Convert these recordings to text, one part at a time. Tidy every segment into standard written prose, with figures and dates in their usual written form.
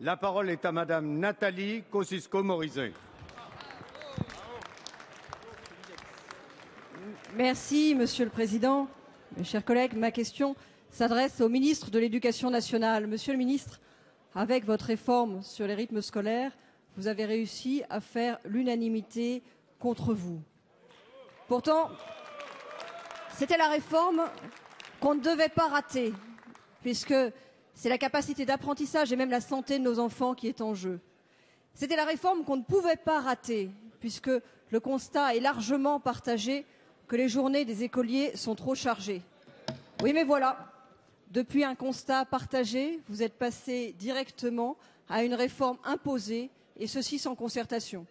La parole est à Madame Nathalie Kosciusko-Morizet. Merci, Monsieur le Président. Mes chers collègues, ma question s'adresse au ministre de l'Éducation nationale. Monsieur le ministre, avec votre réforme sur les rythmes scolaires, vous avez réussi à faire l'unanimité contre vous. Pourtant, c'était la réforme qu'on ne devait pas rater, puisque c'est la capacité d'apprentissage et même la santé de nos enfants qui est en jeu. C'était la réforme qu'on ne pouvait pas rater, puisque le constat est largement partagé que les journées des écoliers sont trop chargées. Oui, mais voilà, depuis un constat partagé, vous êtes passé directement à une réforme imposée, et ceci sans concertation.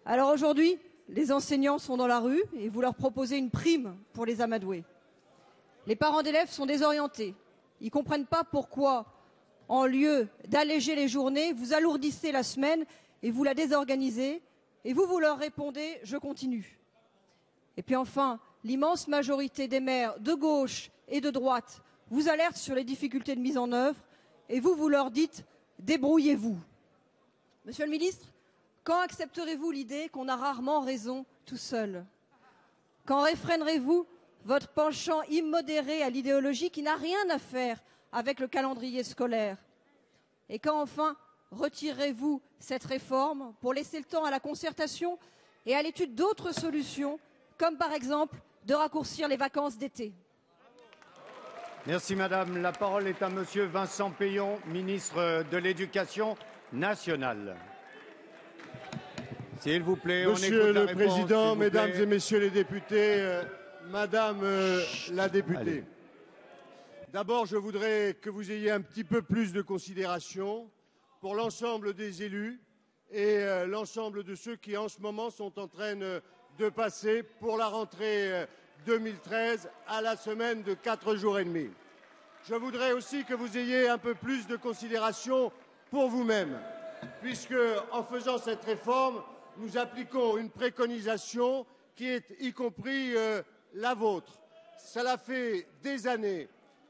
Alors aujourd'hui, les enseignants sont dans la rue et vous leur proposez une prime pour les amadouer. Les parents d'élèves sont désorientés. Ils ne comprennent pas pourquoi, en lieu d'alléger les journées, vous alourdissez la semaine et vous la désorganisez. Et vous leur répondez « je continue ». Et puis enfin, l'immense majorité des maires de gauche et de droite vous alerte sur les difficultés de mise en œuvre et vous leur dites « débrouillez-vous ». Monsieur le ministre, quand accepterez-vous l'idée qu'on a rarement raison tout seul? Quand réfrénerez-vous votre penchant immodéré à l'idéologie qui n'a rien à faire avec le calendrier scolaire? Et quand enfin retirerez-vous cette réforme pour laisser le temps à la concertation et à l'étude d'autres solutions, comme par exemple de raccourcir les vacances d'été? Merci Madame. La parole est à Monsieur Vincent Peillon, ministre de l'Éducation nationale. S'il vous plaît, Monsieur le Président, Mesdames et Messieurs les députés, Madame la députée, d'abord je voudrais que vous ayez un petit peu plus de considération pour l'ensemble des élus et l'ensemble de ceux qui en ce moment sont en train de passer pour la rentrée 2013 à la semaine de 4 jours et demi. Je voudrais aussi que vous ayez un peu plus de considération pour vous-même, puisque en faisant cette réforme, nous appliquons une préconisation qui est y compris la vôtre. Cela fait des années,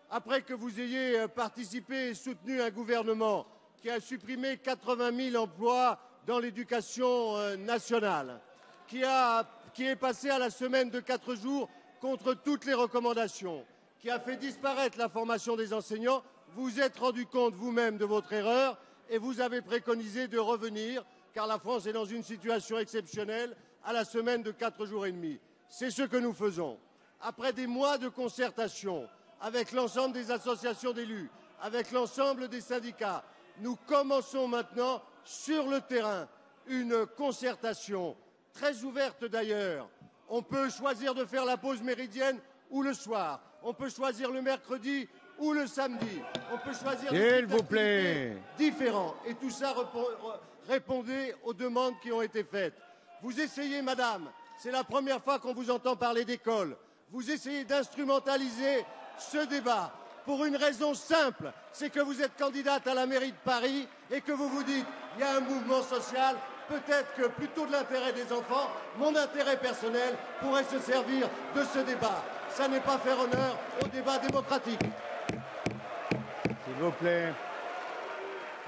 après que vous ayez participé et soutenu un gouvernement qui a supprimé 80 000 emplois dans l'éducation nationale, qui est passé à la semaine de 4 jours contre toutes les recommandations, qui a fait disparaître la formation des enseignants, vous êtes rendu compte vous-même de votre erreur et vous avez préconisé de revenir, car la France est dans une situation exceptionnelle, à la semaine de 4 jours et demi. C'est ce que nous faisons. Après des mois de concertation avec l'ensemble des associations d'élus, avec l'ensemble des syndicats, nous commençons maintenant sur le terrain une concertation très ouverte d'ailleurs. On peut choisir de faire la pause méridienne ou le soir. On peut choisir le mercredi ou le samedi. On peut choisir des activités différents. Et tout ça répondait aux demandes qui ont été faites. Vous essayez, madame, c'est la première fois qu'on vous entend parler d'école, vous essayez d'instrumentaliser ce débat pour une raison simple, c'est que vous êtes candidate à la mairie de Paris et que vous vous dites il y a un mouvement social, peut-être que plutôt de l'intérêt des enfants, mon intérêt personnel pourrait se servir de ce débat. Ça n'est pas faire honneur au débat démocratique. S'il vous plaît.